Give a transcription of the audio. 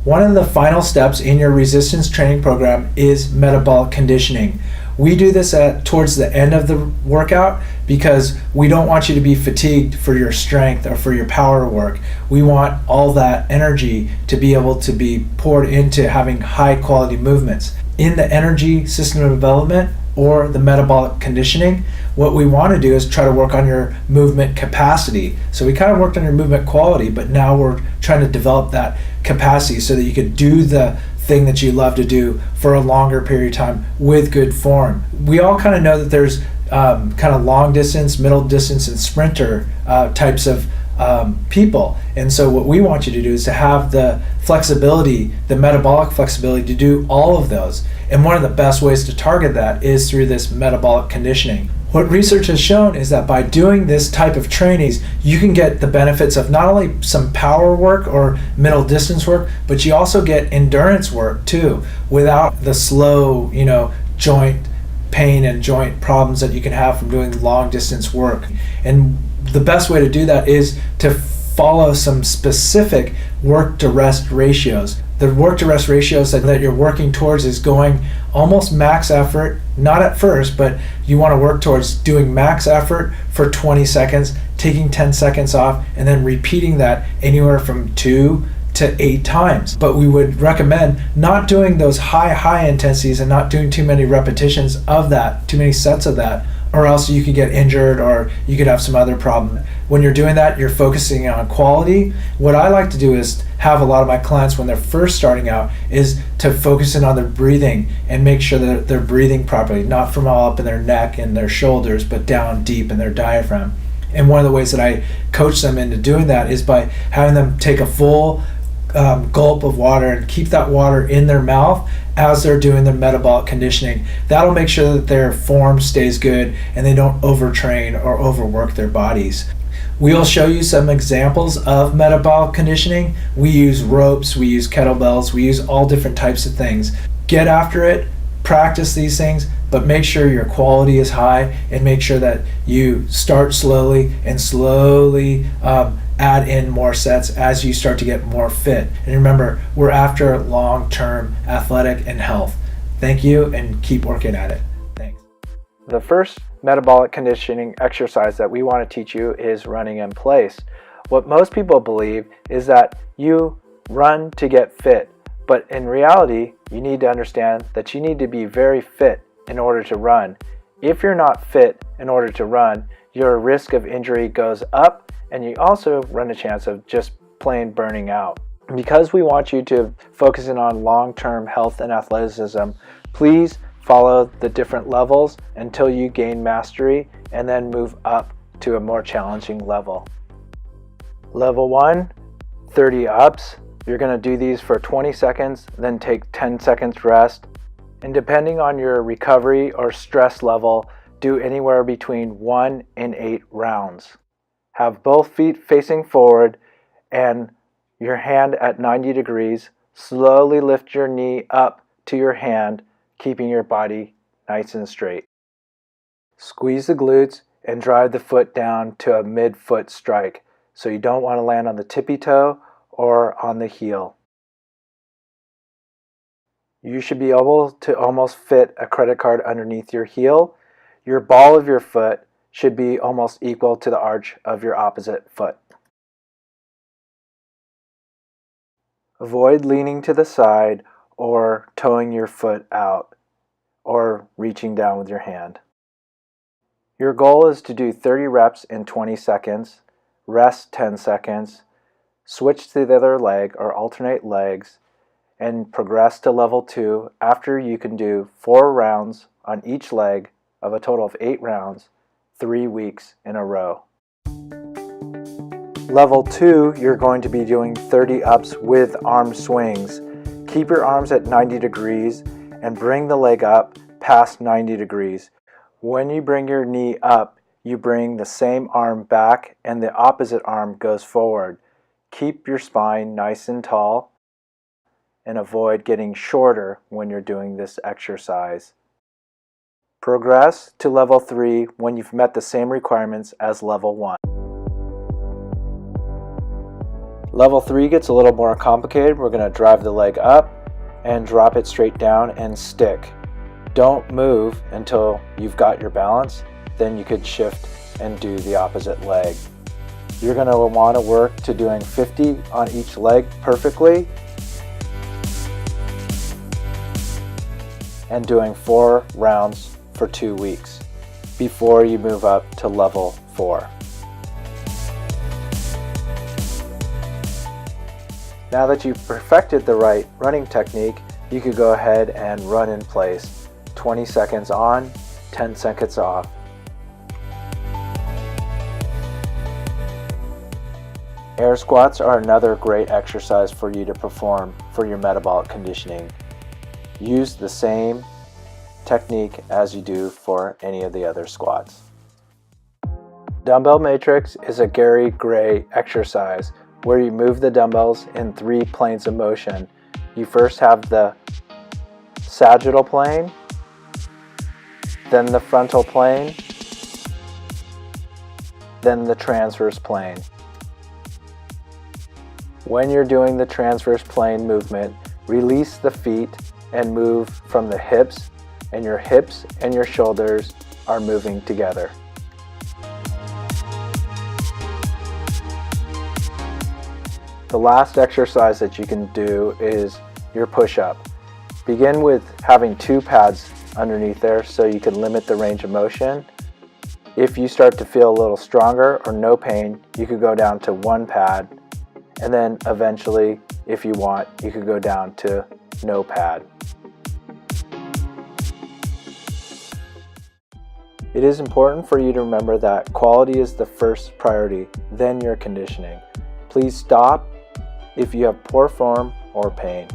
One of the final steps in your resistance training program is metabolic conditioning. We do this towards the end of the workout because we don't want you to be fatigued for your strength or for your power work. We want all that energy to be able to be poured into having high quality movements. In the energy system development or the metabolic conditioning, what we want to do is try to work on your movement capacity. So we kind of worked on your movement quality, but now we're trying to develop that capacity so that you could do the thing that you love to do for a longer period of time with good form. We all kind of know that there's kind of long distance, middle distance, and sprinter types of people. And so what we want you to do is to have the flexibility, the metabolic flexibility to do all of those. And one of the best ways to target that is through this metabolic conditioning. What research has shown is that by doing this type of trainings, you can get the benefits of not only some power work or middle distance work, but you also get endurance work too, without the slow, joint pain and joint problems that you can have from doing long distance work. And the best way to do that is to follow some specific work to rest ratios. The work to rest ratios that you're working towards is going almost max effort, not at first, but you want to work towards doing max effort for 20 seconds, taking 10 seconds off, and then repeating that anywhere from 2 to 8 times. But we would recommend not doing those high intensities and not doing too many repetitions of that, too many sets of that, or else you could get injured or you could have some other problem. When you're doing that, you're focusing on quality. What I like to do is have a lot of my clients when they're first starting out is to focus in on their breathing and make sure that they're breathing properly, not from all up in their neck and their shoulders, but down deep in their diaphragm. And one of the ways that I coach them into doing that is by having them take a full gulp of water and keep that water in their mouth as they're doing their metabolic conditioning. That'll make sure that their form stays good and they don't overtrain or overwork their bodies. We'll show you some examples of metabolic conditioning. We use ropes, we use kettlebells, we use all different types of things. Get after it, practice these things, but make sure your quality is high and make sure that you start slowly and slowly add in more sets as you start to get more fit. And remember, we're after long-term athletic and health. Thank you and keep working at it. Thanks. The first metabolic conditioning exercise that we want to teach you is running in place. What most people believe is that you run to get fit, but in reality, you need to understand that you need to be very fit in order to run. If you're not fit in order to run, your risk of injury goes up and you also run a chance of just plain burning out. Because we want you to focus in on long-term health and athleticism, please follow the different levels until you gain mastery and then move up to a more challenging level. Level 1, 30 ups. You're going to do these for 20 seconds, then take 10 seconds rest. And depending on your recovery or stress level, do anywhere between 1 and 8 rounds. Have both feet facing forward and your hand at 90 degrees. Slowly lift your knee up to your hand, keeping your body nice and straight. Squeeze the glutes and drive the foot down to a mid-foot strike, so you don't want to land on the tippy toe or on the heel. You should be able to almost fit a credit card underneath your heel. Your ball of your foot should be almost equal to the arch of your opposite foot. Avoid leaning to the side or toeing your foot out or reaching down with your hand. Your goal is to do 30 reps in 20 seconds, rest 10 seconds, switch to the other leg or alternate legs, and progress to level 2 after you can do 4 rounds on each leg of a total of 8 rounds, 3 weeks in a row. Level 2, you're going to be doing 30 ups with arm swings. Keep your arms at 90 degrees and bring the leg up past 90 degrees. When you bring your knee up, you bring the same arm back and the opposite arm goes forward. Keep your spine nice and tall and avoid getting shorter when you're doing this exercise. Progress to level 3 when you've met the same requirements as level 1. Level 3 gets a little more complicated. We're going to drive the leg up and drop it straight down and stick. Don't move until you've got your balance. Then you could shift and do the opposite leg. You're going to want to work to doing 50 on each leg perfectly and doing 4 rounds for 2 weeks before you move up to level 4. Now that you've perfected the right running technique, you could go ahead and run in place. 20 seconds on, 10 seconds off. Air squats are another great exercise for you to perform for your metabolic conditioning. Use the same technique as you do for any of the other squats. Dumbbell matrix is a Gary Gray exercise where you move the dumbbells in 3 planes of motion. You first have the sagittal plane, then the frontal plane, then the transverse plane. When you're doing the transverse plane movement, release the feet and move from the hips, and your shoulders are moving together. The last exercise that you can do is your push-up. Begin with having 2 pads underneath there so you can limit the range of motion. If you start to feel a little stronger or no pain, you could go down to 1 pad, and then eventually, if you want, you could go down to no pad. It is important for you to remember that quality is the first priority, then your conditioning. Please stop if you have poor form or pain.